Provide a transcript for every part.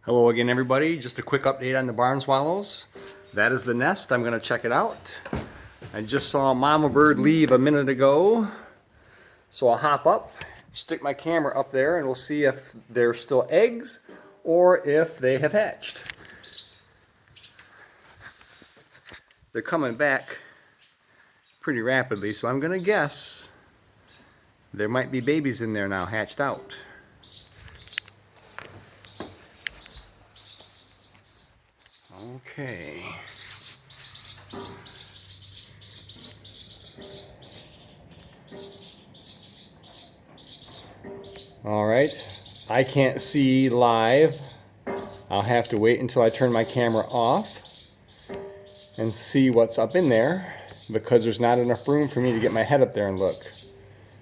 Hello again, everybody. Just a quick update on the barn swallows. That is the nest. I'm going to check it out. I just saw mama bird leave a minute ago. So I'll hop up, stick my camera up there, and we'll see if they're still eggs or if they have hatched. They're coming back pretty rapidly, so I'm going to guess there might be babies in there now, hatched out. Okay. All right, I can't see live. I'll have to wait until I turn my camera off and see what's up in there because there's not enough room for me to get my head up there and look.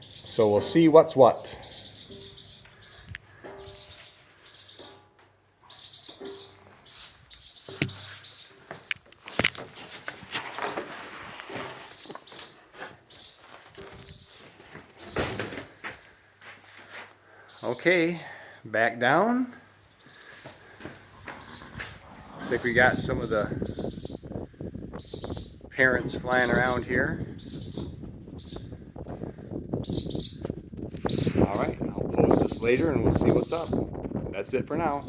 So we'll see what's what. Okay, back down. Looks like we got some of the parents flying around here. Alright, I'll post this later and we'll see what's up. That's it for now.